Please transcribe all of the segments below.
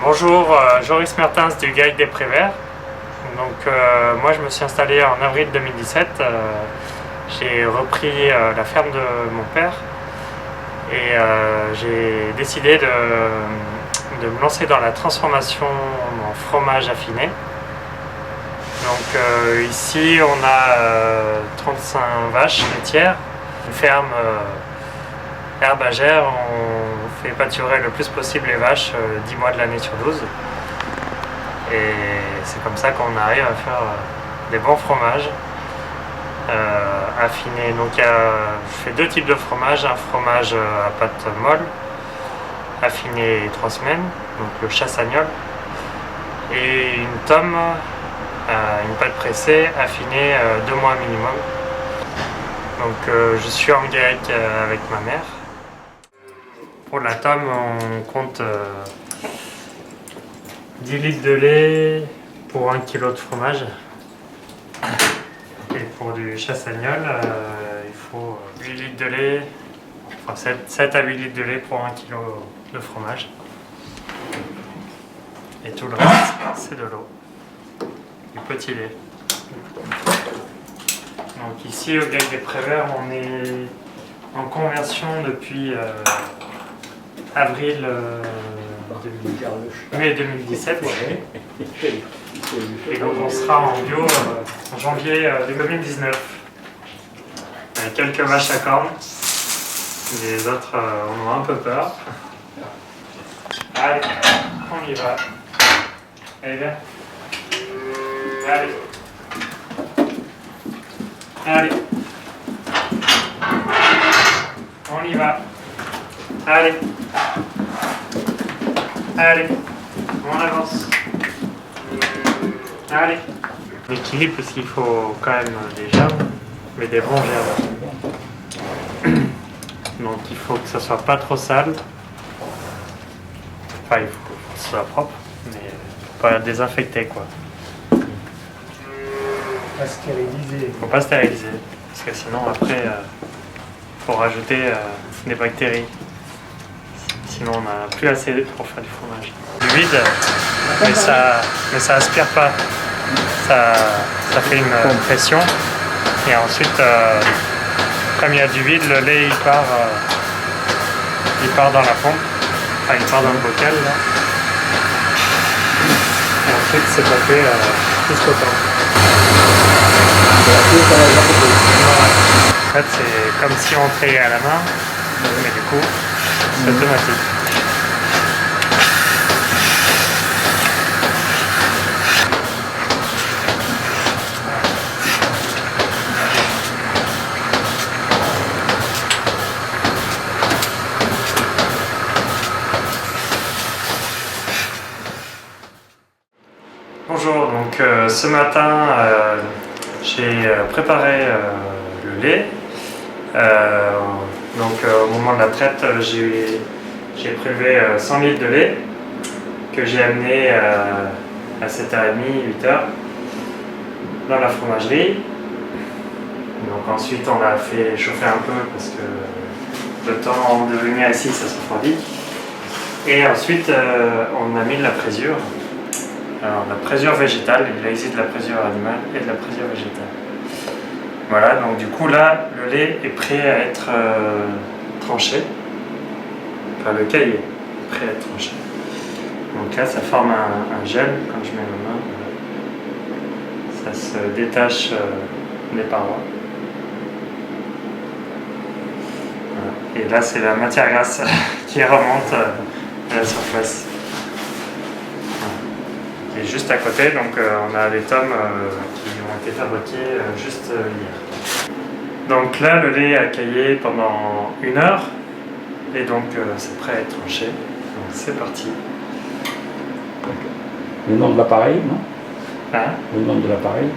Bonjour, Joris Mertens du Guide des Prés Verts. Donc, moi je me suis installé en avril 2017. J'ai repris la ferme de mon père et j'ai décidé de me lancer dans la transformation en fromage affiné. Donc ici on a 35 vaches laitières, une ferme herbagère. On fait pâturer le plus possible les vaches 10 mois de l'année sur 12. Et c'est comme ça qu'on arrive à faire des bons fromages affinés. Donc je fais deux types de fromage, un fromage à pâte molle, affiné 3 semaines, donc le chassagnol, et une tome, une pâte pressée, affinée 2 mois minimum. Donc je suis en GAEC avec ma mère. Pour la tome, on compte 10 litres de lait pour 1 kg de fromage. Et pour du chassagnol, il faut 8 litres de lait, enfin 7 à 8 litres de lait pour 1 kg de fromage. Et tout le reste, c'est de l'eau, du petit lait. Donc ici, au GAEC des Prés Verts, on est en conversion depuis avril mai 2017. Et donc on sera en bio en janvier 2019. Il y a quelques vaches à cornes. Les autres en ont un peu peur. Allez, on y va. Allez, viens. Allez. Allez. On y va. Allez. Allez. On avance. Allez. L'équilibre, parce qu'il faut quand même des germes, mais des bons germes. Donc il faut que ça soit pas trop sale. Enfin, il faut que ce soit propre, mais pas désinfecté quoi. Pas stériliser. Faut pas stériliser, parce que sinon après, faut rajouter des bactéries. Sinon on n'a plus assez pour faire du fromage. Du vide, mais ça aspire pas. Ça fait une pression. Et ensuite, comme il y a du vide, le lait il part dans la pompe. Enfin, il part dans le bocal là. Et ensuite c'est passé jusqu'au temps. En fait, c'est comme si on trayait à la main, mais du coup, c'est automatique. Bonjour, donc ce matin j'ai préparé le lait. Au moment de la traite, j'ai prélevé 100 litres de lait que j'ai amené à 7h30, 8h dans la fromagerie. Donc ensuite on l'a fait chauffer un peu parce que le temps de venir ici ça se refroidit. Et ensuite on a mis de la présure. Alors la présure végétale, il existe de la présure animale et de la présure végétale. Voilà, donc du coup là, le lait est prêt à être tranché. Enfin, le caillé est prêt à être tranché. Donc là, ça forme un gel. Quand je mets ma main, ça se détache des parois. Voilà. Et là, c'est la matière grasse qui remonte à la surface. Et juste à côté, donc on a les tomes qui ont été fabriqués juste hier. Donc là, le lait a caillé pendant 1 heure et donc c'est prêt à être tranché. Donc c'est parti. Le nom de l'appareil, non? Hein? Le nom de l'appareil,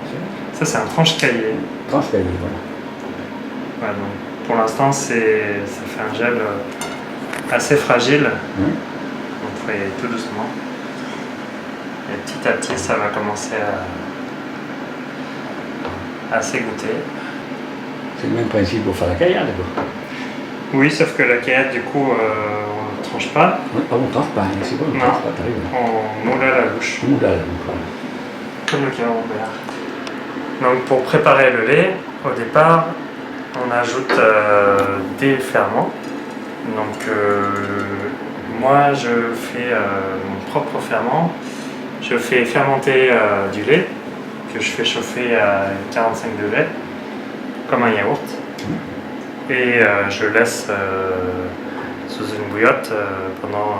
ça c'est un tranche-caillé. Tranche-caillé, voilà. Voilà, donc, pour l'instant, ça fait un gel assez fragile. Donc il faut y aller tout doucement. Et petit à petit, ça va commencer à s'égoutter. C'est le même principe pour faire la caillade, quoi. Oui, sauf que la caillade, du coup, on tranche pas. Ah, on tranche pas, c'est bon, on Non. tranche pas, t'arrives. On moule à la louche. Moule à la louche, voilà. Comme le camembert. Donc pour préparer le lait, au départ, on ajoute des ferments. Donc moi je fais mon propre ferment. Je fais fermenter du lait que je fais chauffer à 45 degrés, comme un yaourt. Et je laisse sous une bouillotte pendant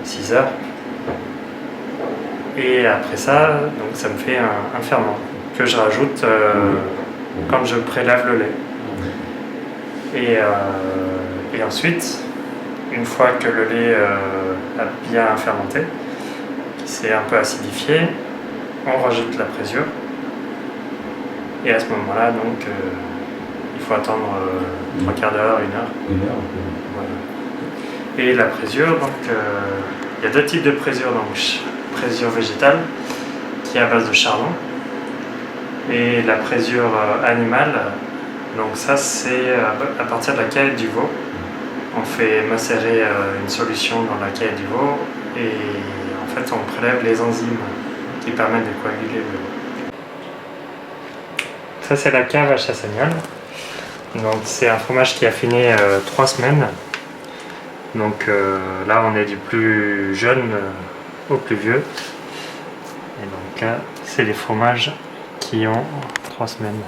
6 heures. Et après ça, donc ça me fait un ferment que je rajoute quand je prélève le lait. Et ensuite, une fois que le lait a bien fermenté, qui s'est un peu acidifié, on rajoute la présure. Et à ce moment-là, donc, il faut attendre 3 quarts d'heure, 1 heure. 1 heure. Voilà. Et la présure, donc, il y a 2 types de présure. Donc, présure végétale, qui est à base de charbon, et la présure animale. Donc ça, c'est à partir de la caille du veau. On fait macérer une solution dans la caille du veau, et en fait, on prélève les enzymes qui permettent de coaguler le veau. Ça, c'est la cave à Chassagnol. Donc c'est un fromage qui a affiné 3 semaines. Donc là, on est du plus jeune au plus vieux. Et donc là, c'est les fromages qui ont 3 semaines,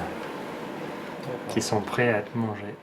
qui sont prêts à être mangés.